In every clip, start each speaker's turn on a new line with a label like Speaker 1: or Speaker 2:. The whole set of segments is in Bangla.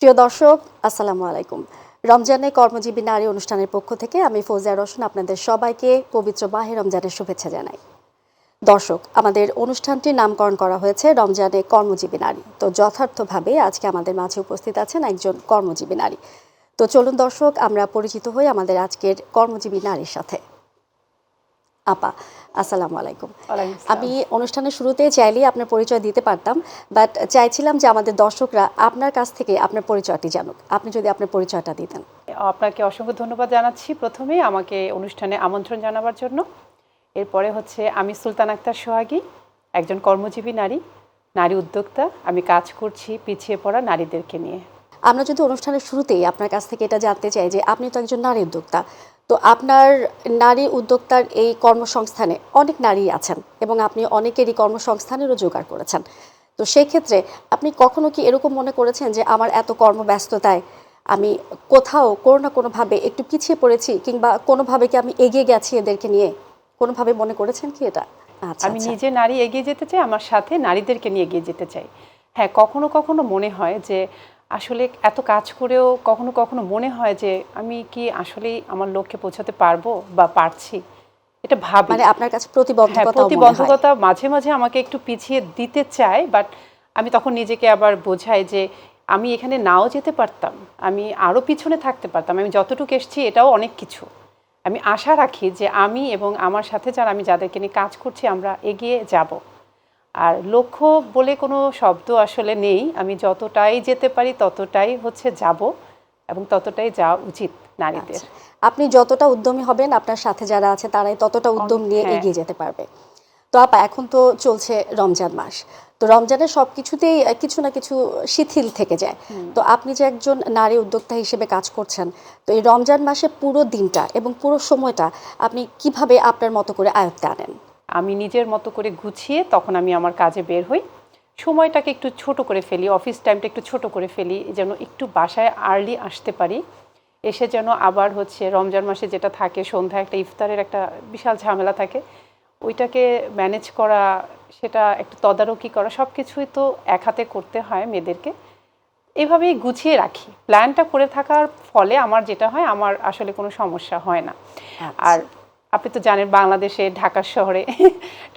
Speaker 1: প্রিয় দর্শক, আসসালামু আলাইকুম। রমজানে কর্মজীবী নারী অনুষ্ঠানের পক্ষ থেকে আমি ফৌজিয়া রওশন আপনাদের সবাইকে পবিত্র মাহে রমজানের শুভেচ্ছা জানাই। দর্শক, আমাদের অনুষ্ঠানটির নামকরণ করা হয়েছে রমজানে কর্মজীবী নারী। তো যথার্থভাবে আজকে আমাদের মাঝে উপস্থিত আছেন একজন কর্মজীবী নারী। তো চলুন দর্শক, আমরা পরিচিত হই আমাদের আজকের কর্মজীবী নারীর সাথে। আপা, আসসালামু আলাইকুম। আমি অনুষ্ঠানের শুরুতে চাইলেই আপনার পরিচয় দিতে পারতাম, বাট চাইছিলাম যে আমাদের দর্শকরা আপনার কাছ থেকে আপনার পরিচয়টি জানুক। আপনি যদি আপনার পরিচয়টা দিতেন।
Speaker 2: আপনাকে অসংখ্য ধন্যবাদ জানাচ্ছি প্রথমেই আমাকে অনুষ্ঠানে আমন্ত্রণ জানাবার জন্য। এরপরে হচ্ছে আমি সুলতান আক্তার সোহাগী, একজন কর্মজীবী নারী, নারী উদ্যোক্তা। আমি কাজ করছি পিছিয়ে পড়া নারীদেরকে নিয়ে।
Speaker 1: আমরা যদি অনুষ্ঠানের শুরুতেই আপনার কাছ থেকে এটা জানতে চাই যে আপনি তো একজন নারী উদ্যোক্তা, তো আপনার নারী উদ্যোক্তার এই কর্মসংস্থানে অনেক নারী আছেন এবং আপনি অনেকেরই কর্মসংস্থানেরও জোগাড় করেছেন। তো সেই ক্ষেত্রে আপনি কখনো কি এরকম মনে করেছেন যে আমার এত কর্মব্যস্ততায় আমি কোথাও কোনো না কোনোভাবে একটু পিছিয়ে পড়েছি, কিংবা কোনোভাবে কি আমি এগিয়ে গেছি এদেরকে নিয়ে? কোনোভাবে মনে করেছেন কি এটা? আচ্ছা,
Speaker 2: আমি নিজে নারী এগিয়ে যেতে চাই, আমার সাথে নারীদেরকে নিয়ে এগিয়ে যেতে চাই। হ্যাঁ, কখনো কখনো মনে হয় যে আসলে এত কাজ করেও কখনো কখনো মনে হয় যে আমি কি আসলেই আমার লক্ষ্যে পৌঁছাতে পারবো বা পারছি, এটা ভাবি।
Speaker 1: মানে আপনার কাছে
Speaker 2: হ্যাঁ, প্রতিবন্ধকতা মাঝে মাঝে আমাকে একটু পিছিয়ে দিতে চায়, বাট আমি তখন নিজেকে আবার বোঝাই যে আমি এখানে নাও যেতে পারতাম, আমি আরও পিছনে থাকতে পারতাম, আমি যতটুকু এসেছি এটাও অনেক কিছু। আমি আশা রাখি যে আমি এবং আমার সাথে যারা আমি যাদেরকে নিয়ে কাজ করছি আমরা এগিয়ে যাব। আর লক্ষ্য বলে কোনো শব্দ আসলে নেই, আমি যতটাই যেতে পারি ততটাই হচ্ছে যাব, এবং ততটাই যাওয়া উচিত নারীদের।
Speaker 1: আপনি যতটা উদ্যমী হবেন, আপনার সাথে যারা আছে তারাই ততটা উদ্যম নিয়ে এগিয়ে যেতে পারবে। তো আপা, এখন তো চলছে রমজান মাস, তো রমজানের সব কিছুতেই কিছু না কিছু শিথিল থেকে যায়। তো আপনি যে একজন নারী উদ্যোক্তা হিসেবে কাজ করছেন, তো এই রমজান মাসে পুরো দিনটা এবং পুরো সময়টা আপনি কিভাবে আপনার মতো করে আয়ত্তে আনেন?
Speaker 2: আমি নিজের মতো করে গুছিয়ে তখন আমি আমার কাজে বের হই। সময়টাকে একটু ছোট করে ফেলি, অফিস টাইমটা একটু ছোট করে ফেলি, যেন একটু বাসায় আর্লি আসতে পারি। এসে যেন আবার হচ্ছে রমজান মাসে যেটা থাকে সন্ধ্যায় একটা ইফতারের একটা বিশাল ঝামেলা থাকে, ওইটাকে ম্যানেজ করা, সেটা একটু তদারকি করা, সব কিছুই তো এক হাতে করতে হয় মেয়েদেরকে। এভাবেই গুছিয়ে রাখি। প্ল্যানটা করে থাকার ফলে আমার যেটা হয়, আমার আসলে কোনো সমস্যা হয় না। আর আপনি তো জানেন বাংলাদেশে ঢাকা শহরে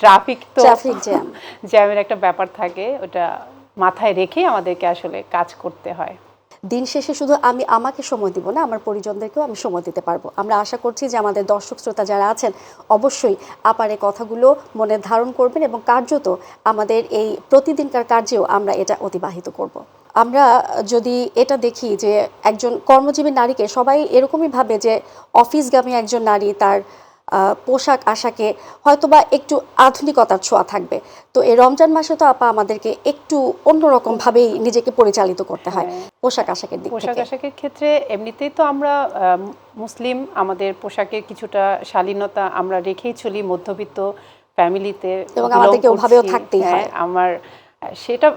Speaker 2: ট্রাফিক জ্যামের একটা ব্যাপার থাকে, ওটা মাথায় রেখেই আমাদেরকে আসলে কাজ করতে হয়।
Speaker 1: দিন শেষে শুধু আমি আমাকে সময় দিব না, আমার পরিজনদেরকেও আমি সময় দিতে পারবো। আমরা আশা করছি যে আমাদের দর্শক শ্রোতা যারা আছেন অবশ্যই আপার এই কথাগুলো মনে ধারণ করবেন এবং কার্যত আমাদের এই প্রতিদিনকার কার্যেও আমরা এটা অতিবাহিত করব। আমরা যদি এটা দেখি যে একজন কর্মজীবী নারীকে সবাই এরকমই ভাবে যে অফিসগামী একজন নারী, তার পোশাক আশাকে হয়তোবা একটু আধুনিকতার ছোঁয়া থাকবে। তো এই রমজান মাসে তো আপা আমাদেরকে একটু অন্যরকমভাবেই নিজেকে পরিচালিত করতে হয় পোশাক আশাকের দিক থেকে।
Speaker 2: পোশাক আশাকের ক্ষেত্রে এমনিতেই তো আমরা মুসলিম, আমাদের পোশাকের কিছুটা শালীনতা আমরা রেখেই চলি মধ্যবিত্ত ফ্যামিলিতে,
Speaker 1: এবং আমাদেরকে ওভাবেও থাকতেই হয়।
Speaker 2: আমার সেটা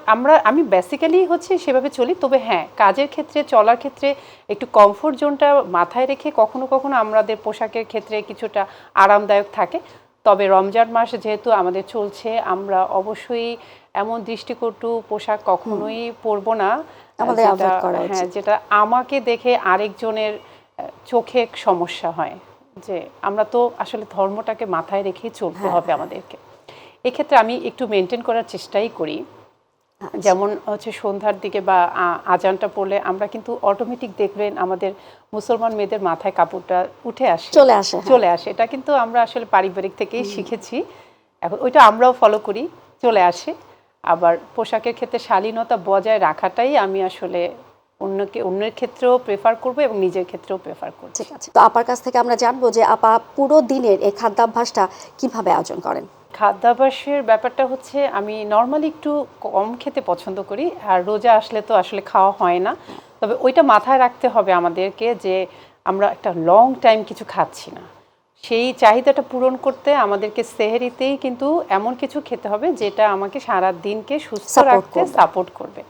Speaker 2: আমি বেসিক্যালি হচ্ছে সেভাবে চলি। তবে হ্যাঁ, কাজের ক্ষেত্রে চলার ক্ষেত্রে একটু কমফোর্ট জোনটা মাথায় রেখে কখনো কখনো আমাদের পোশাকের ক্ষেত্রে কিছুটা আরামদায়ক থাকে। তবে রমজান মাস যেহেতু আমাদের চলছে, আমরা অবশ্যই এমন দৃষ্টিকটু পোশাক কখনোই পরবো না যেটা আমাকে দেখে আরেকজনের চোখে সমস্যা হয়। যে আমরা তো আসলে ধর্মটাকে মাথায় রেখেই চলতে হবে আমাদেরকে। এক্ষেত্রে আমি একটু মেনটেন করার চেষ্টাই করি। যেমন হচ্ছে সন্ধ্যার দিকে বা আজানটা পড়লে আমরা কিন্তু অটোমেটিক দেখবেন আমাদের মুসলমান মেয়েদের মাথায় কাপড়টা চলে আসে। এটা কিন্তু আমরা আসলে পারিবারিক থেকেই শিখেছি, এখন ওইটা আমরাও ফলো করি, চলে আসে। আবার পোশাকের ক্ষেত্রে শালীনতা বজায় রাখাটাই আমি আসলে অন্যের ক্ষেত্রেও প্রেফার করব এবং নিজের ক্ষেত্রেও প্রেফার করব।
Speaker 1: ঠিক আছে, তো আপার কাছ থেকে আমরা জানবো যে আপা পুরো দিনের এই খাদ্যাভ্যাসটা কিভাবে আয়োজন করেন?
Speaker 2: খাদ্যাভ্যাসের ব্যাপারটা হচ্ছে আমি নর্মালি একটু কম খেতে পছন্দ করি, আর রোজা আসলে তো আসলে খাওয়া হয় না। তবে ওইটা মাথায় রাখতে হবে আমাদেরকে যে আমরা একটা লং টাইম কিছু খাচ্ছি না। সেই চাহিদাটা পূরণ করতে আমাদেরকে সেহরিতেই কিন্তু এমন কিছু খেতে হবে যেটা আমাকে সারা দিনকে সুস্থ রাখতে সাপোর্ট করবে।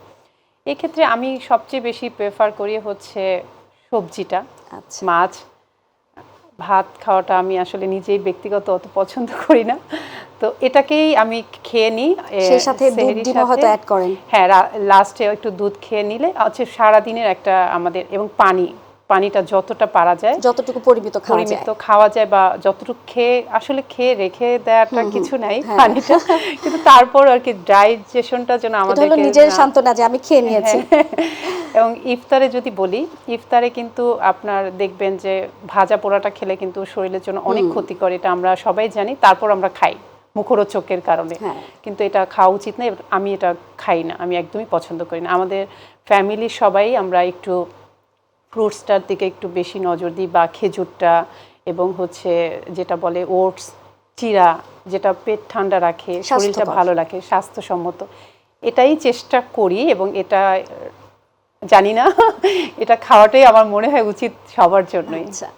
Speaker 2: এক্ষেত্রে আমি সবচেয়ে বেশি প্রেফার করি হচ্ছে সবজিটা, মাছ, ভাত খাওয়াটা আমি আসলে নিজেই ব্যক্তিগত অত পছন্দ করি না, তো এটাকেই আমি খেয়ে নিই
Speaker 1: সেই সাথে দুধ
Speaker 2: সেহরির
Speaker 1: ডিমও
Speaker 2: সাথে।
Speaker 1: হয়তো অ্যাড করেন।
Speaker 2: হ্যাঁ, লাস্টে একটু দুধ খেয়ে নিলে হচ্ছে সারাদিনের একটা আমাদের, এবং পানিটা যতটা পারা যায়,
Speaker 1: যতটুকু পরিমিত খাওয়া যায়।
Speaker 2: পরিমিত খাওয়া যায়, বা যতটুকু খেয়ে রেখে দেওয়াটা কিছু নাই
Speaker 1: হ্যাঁ।
Speaker 2: পানিটা, কিন্তু তারপর আর কি ডাইজেশনটা যেন
Speaker 1: এটা হলো
Speaker 2: আমাদেরকে
Speaker 1: নিজের সান্ত্বনা যে আমি খেয়ে নিয়েছি।
Speaker 2: এবং ইফতারে যদি বলি, ইফতারে কিন্তু আপনার দেখবেন যে ভাজা পোড়াটা খেলে কিন্তু শরীরের জন্য অনেক ক্ষতিকর, এটা আমরা সবাই জানি, তারপর আমরা খাই মুখরোচকের কারণে।
Speaker 1: হ্যাঁ।
Speaker 2: কিন্তু এটা খাওয়া উচিত না, আমি এটা খাই না, আমি একদমই পছন্দ করি না। আমাদের ফ্যামিলির সবাই আমরা একটু ফ্রুটসটার দিকে একটু বেশি নজর দিই, বা খেজুরটা, এবং হচ্ছে যেটা বলে ওটস, চিরা, যেটা পেট ঠান্ডা রাখে, শরীরটা
Speaker 1: স্বাস্থ্যকর।
Speaker 2: ভালো রাখে, স্বাস্থ্যসম্মত, এটাই চেষ্টা করি। এবং এটা জানি না এটা খাওয়াটাই আমার মনে হয় উচিত সবার জন্যই।
Speaker 1: আচ্ছা,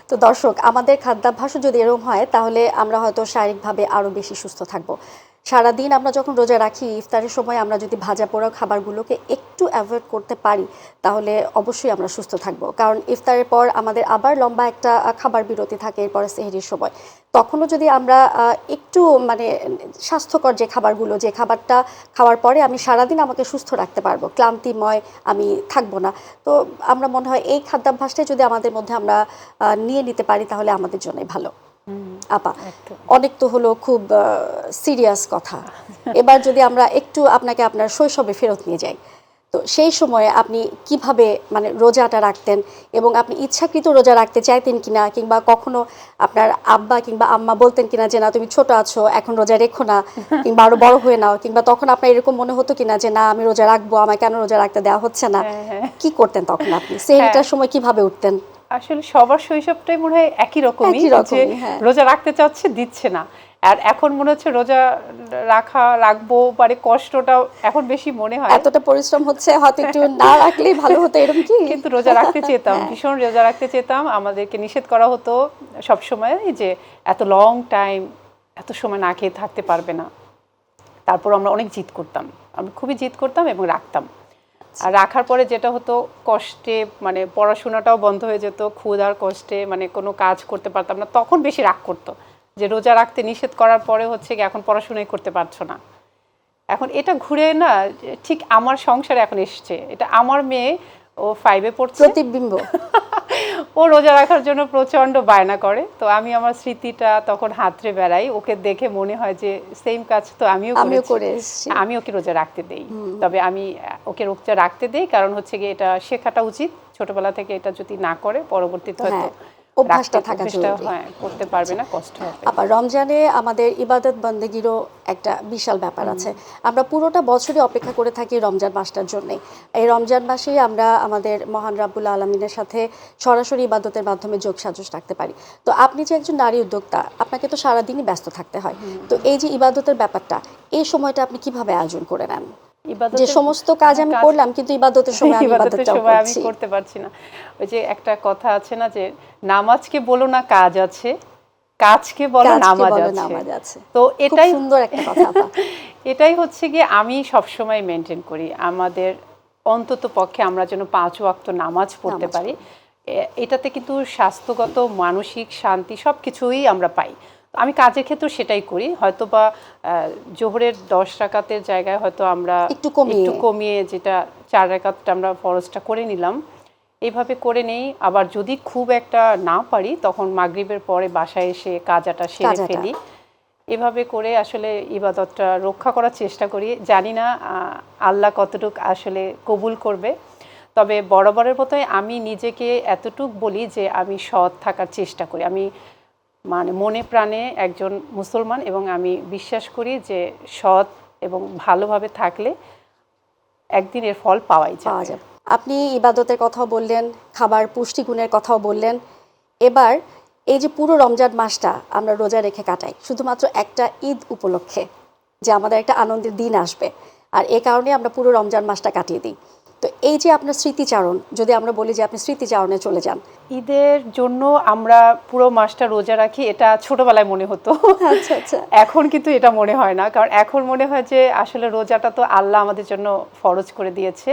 Speaker 1: তো দর্শক, আমাদের খাদ্যাভ্যাসও যদি এরকম হয় তাহলে আমরা হয়তো শারীরিকভাবে আরও বেশি সুস্থ থাকবো। সারাদিন আমরা যখন রোজা রাখি, ইফতারের সময় আমরা যদি ভাজা পোড়া খাবারগুলোকে একটু অ্যাভয়েড করতে পারি তাহলে অবশ্যই আমরা সুস্থ থাকবো। কারণ ইফতারের পর আমাদের আবার লম্বা একটা খাবার বিরতি থাকে, এরপরে সেহরির সময়। তখনও যদি আমরা একটু মানে স্বাস্থ্যকর যে খাবারগুলো, যে খাবারটা খাওয়ার পরে আমি সারাদিন আমাকে সুস্থ রাখতে পারবো, ক্লান্তিময় আমি থাকবো না, তো আমরা মনে হয় এই খাদ্যাভ্যাসটাই যদি আমাদের মধ্যে আমরা নিয়ে নিতে পারি তাহলে আমাদের জন্যই ভালো। আপা, অনেক তো হলো খুব সিরিয়াস কথা, এবার যদি আমরা একটু আপনাকে আপনার শৈশবে ফেরত নিয়ে যাই, তো সেই সময়ে আপনি কিভাবে মানে রোজাটা রাখতেন, এবং আপনি ইচ্ছাকৃত রোজা রাখতে চাইতেন কিনা, কিংবা কখনো আপনার আব্বা কিংবা আম্মা বলতেন কিনা যে না তুমি ছোট আছো এখন রোজা রেখো না, কিংবা আরো বড় হয়ে নাও, কিংবা তখন আপনার এরকম মনে হতো কিনা যে না আমি রোজা রাখবো, আমায় কেন রোজা রাখতে দেওয়া হচ্ছে না? কি করতেন তখন আপনি? সেহরিটার সময় কিভাবে উঠতেন?
Speaker 2: আসলে সবার শৈশবটাই মনে হয় একই রকমই, যে
Speaker 1: হ্যাঁ।
Speaker 2: রোজা রাখতে চাচ্ছে, দিচ্ছে না। আর এখন মনে হচ্ছে রোজা রাখবো মানে কষ্টটাও এখন বেশি মনে হয়।
Speaker 1: এতটা পরিশ্রম হচ্ছে, হয়তো একটু না রাখলেই ভালো হতো, এরকম কি?
Speaker 2: কিন্তু রোজা রাখতে চেতাম, ভীষণ রোজা রাখতে চেতাম। আমাদেরকে নিষেধ করা হতো সব সময় যে এত লং টাইম, এত সময় না খেয়ে থাকতে পারবে না। তারপর আমরা অনেক জিদ করতাম, আমি খুবই জিদ করতাম এবং রাখতাম। আর রাখার পরে যেটা হতো, কষ্টে মানে পড়াশোনাটাও বন্ধ হয়ে যেত, ক্ষুধার কষ্টে মানে কোনো কাজ করতে পারতাম না, তখন বেশি রাগ করতো যে রোজা রাখতে নিষেধ করার পরে হচ্ছে কি এখন পড়াশোনাই করতে পারছো না। এখন এটা ঘুরে না ঠিক আমার সংসারে এখন এসছে, এটা আমার মেয়ে, ও 5-এ পড়ছে,
Speaker 1: প্রতিবিম্ব।
Speaker 2: ও রোজা রাখার জন্য প্রচন্ড বায়না করে, তো আমি আমার স্মৃতিটা তখন হাতড়ে বেড়াই, ওকে দেখে মনে হয় যে সেম কাজ তো আমিও করে এসেছি, আমি ওকে রোজা রাখতে দেই। তবে আমি ওকে রোজা রাখতে দেই কারণ হচ্ছে গিয়ে এটা শেখাটা উচিত ছোটবেলা থেকে, এটা যদি না করে পরবর্তীতে হয়তো
Speaker 1: অভ্যাসটা থাকা জরুরি,
Speaker 2: করতে পারবে না, কষ্ট হবে।
Speaker 1: আবার রমজানে আমাদের ইবাদত বন্দেগীরও একটা বিশাল ব্যাপার আছে। আমরা পুরোটা বছরই অপেক্ষা করে থাকি রমজান মাসটার জন্যে। এই রমজান মাসেই আমরা আমাদের মহান রাব্বুল আলামিনের সাথে সরাসরি ইবাদতের মাধ্যমে যোগসাজশ রাখতে পারি। তো আপনি যে একজন নারী উদ্যোক্তা, আপনাকে তো সারাদিনই ব্যস্ত থাকতে হয়, তো এই যে ইবাদতের ব্যাপারটা, এই সময়টা আপনি কিভাবে আয়োজন করে নেন? যে সমস্ত কাজ আমি করলাম কিন্তু ইবাদতের সময় আমি
Speaker 2: করতে পারছি না। ওই যে একটা কথা আছে না যে নামাজকে বলো না কাজ আছে, কাজকে বলো নামাজ আছে। তো এটাই
Speaker 1: সুন্দর একটা কথা।
Speaker 2: এটাই হচ্ছে গিয়ে আমি সবসময় মেনটেন করি, আমাদের অন্তত পক্ষে আমরা যেন 5 ওয়াক্ত নামাজ পড়তে পারি। এটাতে কিন্তু স্বাস্থ্যগত মানসিক শান্তি সব কিছুই আমরা পাই। আমি কাজের ক্ষেত্রে সেটাই করি, হয়তো বা জোহরের 10 রাকাতের জায়গায় হয়তো আমরা একটু কমিয়ে যেটা 4 রাকাতটা আমরা ফরজটা করে নিলাম, এইভাবে করে নেই। আবার যদি খুব একটা না পারি তখন মাগরিবের পরে বাসায় এসে কাজাটা সেরে ফেলি। এভাবে করে আসলে ইবাদতটা রক্ষা করার চেষ্টা করি। জানি না আল্লাহ কতটুকু আসলে কবুল করবে, তবে বরাবরের মতোই আমি নিজেকে এতটুক বলি যে আমি সৎ থাকার চেষ্টা করি। আমি মানে মনে প্রাণে একজন মুসলমান, এবং আমি বিশ্বাস করি যে সৎ এবং ভালোভাবে থাকলে একদিন এর ফল পাওয়া যাবে।
Speaker 1: আপনি ইবাদতের কথাও বললেন, খাবার পুষ্টিগুণের কথাও বললেন। এবার এই যে পুরো রমজান মাসটা আমরা রোজা রেখে কাটাই শুধুমাত্র একটা ঈদ উপলক্ষে, যে আমাদের একটা আনন্দের দিন আসবে, আর এ কারণে আমরা পুরো রমজান মাসটা কাটিয়ে দিই। তো এই যে আপনার স্মৃতিচারণ, যদি আমরা বলি যে আপনি স্মৃতিচারণে চলে যান।
Speaker 2: ঈদের জন্য আমরা পুরো মাসটা রোজা রাখি, এটা ছোটবেলায় মনে হতো।
Speaker 1: আচ্ছা আচ্ছা।
Speaker 2: এখন কিন্তু এটা মনে হয় না, কারণ এখন মনে হয় যে আসলে রোজাটা তো আল্লাহ আমাদের জন্য ফরজ করে দিয়েছে,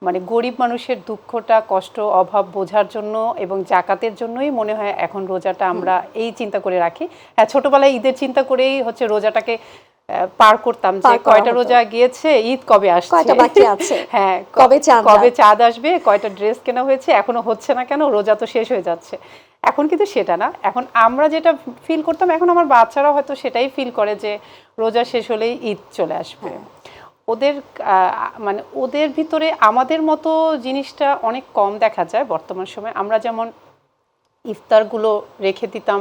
Speaker 2: মানে গরিব মানুষের দুঃখটা, কষ্ট, অভাব বোঝার জন্য এবং জাকাতের জন্যই মনে হয় এখন রোজাটা আমরা এই চিন্তা করে রাখি। হ্যাঁ, ছোটবেলায় ঈদের চিন্তা করেই হচ্ছে রোজাটাকে পার করতাম, যে কয়টা রোজা গিয়েছে, ঈদ কবে আসছে,
Speaker 1: কয়টা বাকি আছে,
Speaker 2: হ্যাঁ
Speaker 1: কবে
Speaker 2: চাঁদ আসবে, কয়টা ড্রেস কেনা হয়েছে, এখনো হচ্ছে না কেন, রোজা তো শেষ হয়ে যাচ্ছে। এখন কিন্তু সেটা না, এখন আমরা যেটা ফিল করতাম, এখন আমার বাচ্চারা হয়তো সেটাই ফিল করে যে রোজা শেষ হলেই ঈদ চলে আসবে। ওদের মানে ওদের ভিতরে আমাদের মতো জিনিসটা অনেক কম দেখা যায় বর্তমান সময়ে। আমরা যেমন ইফতারগুলো রেখে দিতাম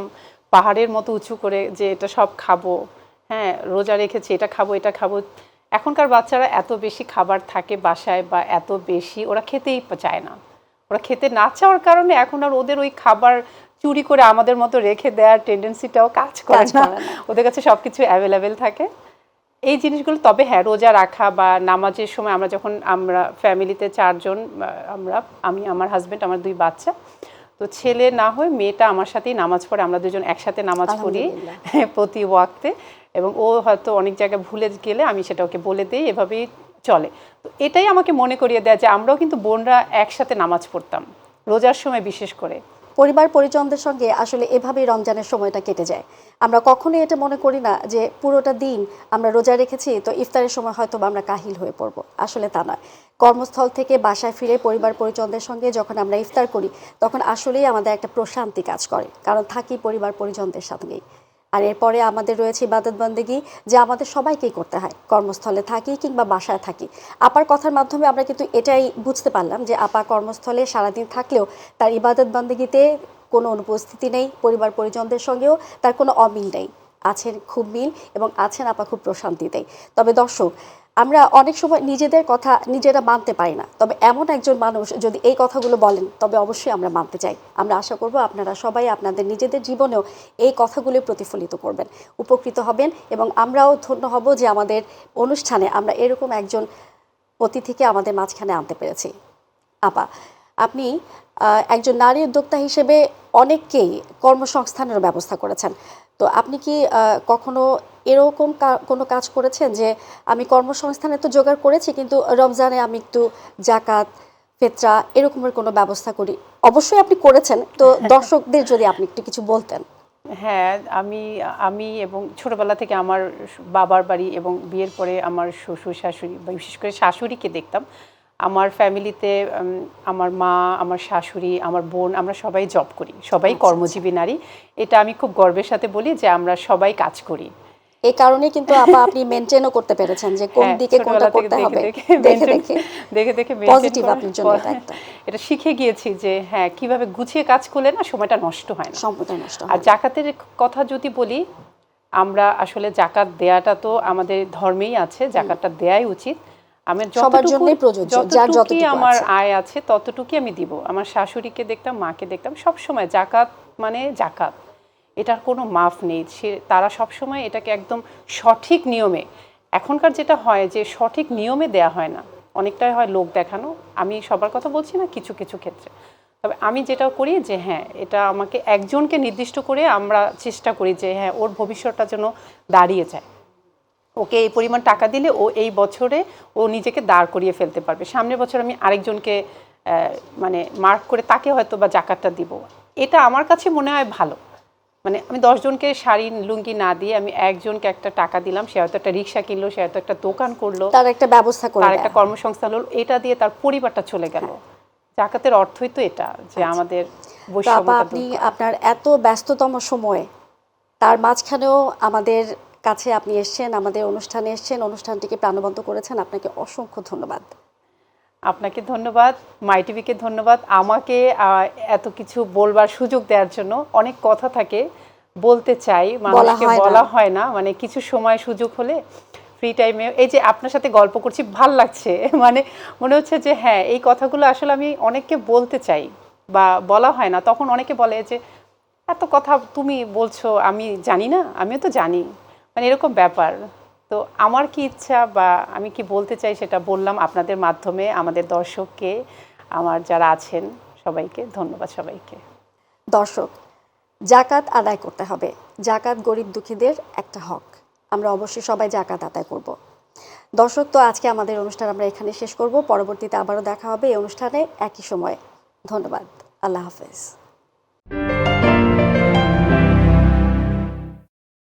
Speaker 2: পাহাড়ের মতো উঁচু করে, যে এটা সব খাবো, হ্যাঁ রোজা রেখেছি, এটা খাবো এটা খাবো। এখনকার বাচ্চারা এত বেশি খাবার থাকে বাসায়, বা এত বেশি ওরা খেতেই চায় না। ওরা খেতে না চাওয়ার কারণে এখন আর ওদের ওই খাবার চুরি করে আমাদের মতো রেখে দেওয়ার টেন্ডেন্সিটাও কাজ করে না, ওদের কাছে সব কিছু অ্যাভেলেবেল থাকে এই জিনিসগুলো। তবে হ্যাঁ, রোজা রাখা বা নামাজের সময় আমরা ফ্যামিলিতে 4 জন, আমি, আমার হাজব্যান্ড, আমার 2 বাচ্চা, তো ছেলে না হয় মেয়েটা আমার সাথেই নামাজ পড়ে, আমরা দুজন একসাথে নামাজ পড়ি প্রতি ওয়াক্তে, এবং ও হয়তো অনেক জায়গায় ভুলে গেলে আমি সেটা ওকে বলে দিই, এভাবেই চলে। তো এটাই আমাকে মনে করিয়ে দেয় যে আমরাও কিন্তু বোনরা একসাথে নামাজ পড়তাম রোজার সময় বিশেষ করে।
Speaker 1: পরিবার পরিজনদের সঙ্গে আসলে এভাবেই রমজানের সময়টা কেটে যায়। আমরা কখনোই এটা মনে করি না যে পুরোটা দিন আমরা রোজা রেখেছি, তো ইফতারের সময় হয়তো আমরা কাহিল হয়ে পড়ব। আসলে তা নয়। কর্মস্থল থেকে বাসায় ফিরে পরিবার পরিজনদের সঙ্গে যখন আমরা ইফতার করি, তখন আসলেই আমাদের একটা প্রশান্তি কাজ করে, কারণ থাকি পরিবার পরিজনদের সঙ্গেই। আর এরপরে আমাদের রয়েছে ইবাদত বন্দেগী, যে আমাদের সবাইকেই করতে হয়, কর্মস্থলে থাকি কিংবা বাসায় থাকি। আপার কথার মাধ্যমে আমরা কিন্তু এটাই বুঝতে পারলাম যে আপা কর্মস্থলে সারাদিন থাকলেও তার ইবাদত বন্দেগীতে কোনো অনুপস্থিতি নেই, পরিবার পরিজনদের সঙ্গেও তার কোনো অমিল নেই, আছেন খুব মিল, এবং আছেন আপা খুব প্রশান্তিতেই। তবে দর্শক, আমরা অনেক সময় নিজেদের কথা নিজেরা মানতে পারি না, তবে এমন একজন মানুষ যদি এই কথাগুলো বলেন, তবে অবশ্যই আমরা মানতে চাই। আমরা আশা করব আপনারা সবাই আপনাদের নিজেদের জীবনেও এই কথাগুলো প্রতিফলিত করবেন, উপকৃত হবেন, এবং আমরাও ধন্য হব যে আমাদের অনুষ্ঠানে আমরা এরকম একজন অতিথিকে আমাদের মাঝখানে আনতে পেরেছি। আপা, আপনি একজন নারী উদ্যোক্তা হিসেবে অনেককেই কর্মসংস্থানের ব্যবস্থা করেছেন। তো আপনি কি কখনো এরকম কোনো কাজ করেছেন যে আমি কর্মসংস্থানে তো জোগাড় করেছি, কিন্তু রমজানে আমি একটু জাকাত, ফেতরা এরকমের কোনো ব্যবস্থা করি? অবশ্যই আপনি করেছেন, তো দর্শকদের যদি আপনি একটু কিছু বলতেন।
Speaker 2: হ্যাঁ, আমি এবং ছোটবেলা থেকে আমার বাবার বাড়ি এবং বিয়ের পরে আমার শ্বশুর শাশুড়ি, বা বিশেষ করে শাশুড়িকে দেখতাম। আমার ফ্যামিলিতে আমার মা, আমার শাশুড়ি, আমার বোন, আমরা সবাই জব করি, সবাই কর্মজীবী নারী। এটা আমি খুব গর্বের সাথে বলি যে আমরা সবাই কাজ করি।
Speaker 1: এই কারণে কিন্তু আপনি মেনটেনও করতে পেরেছেন যে কোন দিকে কোনটা করতে হবে, দেখে দেখে পজিটিভ আপনার জন্য
Speaker 2: এটা শিখে গিয়েছি যে হ্যাঁ, কিভাবে গুছিয়ে কাজ করলে না সময়টা নষ্ট হয় না,
Speaker 1: সময়টা নষ্ট হয়।
Speaker 2: আর জাকাতের কথা যদি বলি, আমরা আসলে জাকাত দেয়াটা তো আমাদের ধর্মেই আছে, জাকাতটা দেয়াই উচিত। আমি যতটুকু আমার আয় আছে ততটুকুই আমি দিব। আমার শাশুড়িকে দেখতাম, মাকে দেখতাম, সব সময় জাকাত মানে জাকাত, এটার কোনো মাফ নেই। তারা সবসময় এটাকে একদম সঠিক নিয়মে, এখনকার যেটা হয় যে সঠিক নিয়মে দেয়া হয় না, অনেকটাই হয় লোক দেখানো। আমি সবার কথা বলছি না, কিছু কিছু ক্ষেত্রে। তবে আমি যেটা করি যে হ্যাঁ, এটা আমাকে একজনকে নির্দিষ্ট করে আমরা চেষ্টা করি যে হ্যাঁ, ওর ভবিষ্যৎটা যেন দাঁড়িয়ে যায়। ওকে এই পরিমাণ টাকা দিলে ও এই বছরে ও নিজেকে দাঁড় করিয়ে ফেলতে পারবে, সামনের বছর আমি আরেকজনকে মানে মার্ক করে তাকে হয়তো বা জাকাতটা দিব। এটা আমার কাছে মনে হয় ভালো। মানে আমি 10 জনকে শাড়ি লুঙ্গি না দিয়ে আমি একজনকে একটা টাকা দিলাম, সে হয়তো একটা রিক্সা কিনলো, সে হয়তো একটা দোকান করলো,
Speaker 1: তার একটা ব্যবস্থা করলো,
Speaker 2: তার একটা কর্মসংস্থান হলো, এটা দিয়ে তার পরিবারটা চলে গেল। জাকাতের অর্থই তো এটা, যে আমাদের বৈষম্যটা।
Speaker 1: আপনি আপনার এত ব্যস্ততম সময়ে তার মাঝখানেও আমাদের কাছে আপনি এসেছেন, আমাদের অনুষ্ঠানে এসেছেন, অনুষ্ঠানটিকে প্রাণবন্ত করেছেন, আপনাকে অসংখ্য ধন্যবাদ।
Speaker 2: আপনাকে ধন্যবাদ, মাই টিভিকে ধন্যবাদ আমাকে এত কিছু বলবার সুযোগ দেওয়ার জন্য। অনেক কথা থাকে বলতে চাই, মানুষকে বলা হয় না, মানে কিছু সময় সুযোগ হলে ফ্রি টাইমে এই যে আপনার সাথে গল্প করছি, ভাল লাগছে। মানে মনে হচ্ছে যে হ্যাঁ, এই কথাগুলো আসলে আমি অনেককে বলতে চাই, বা বলা হয় না। তখন অনেকে বলে যে এত কথা তুমি বলছো, আমি জানি না, আমিও তো জানি, মানে এরকম ব্যাপার। তো আমার কি ইচ্ছা বা আমি কি বলতে চাই সেটা বললাম আপনাদের মাধ্যমে আমাদের দর্শককে, আমার যারা আছেন সবাইকে ধন্যবাদ সবাইকে।
Speaker 1: দর্শক, জাকাত আদায় করতে হবে। জাকাত গরিব দুঃখীদের একটা হক। আমরা অবশ্যই সবাই জাকাত আদায় করব। দর্শক, তো আজকে আমাদের অনুষ্ঠান আমরা এখানে শেষ করব। পরবর্তীতে আবারও দেখা হবে এই অনুষ্ঠানে একই সময়ে। ধন্যবাদ। আল্লাহ হাফেজ।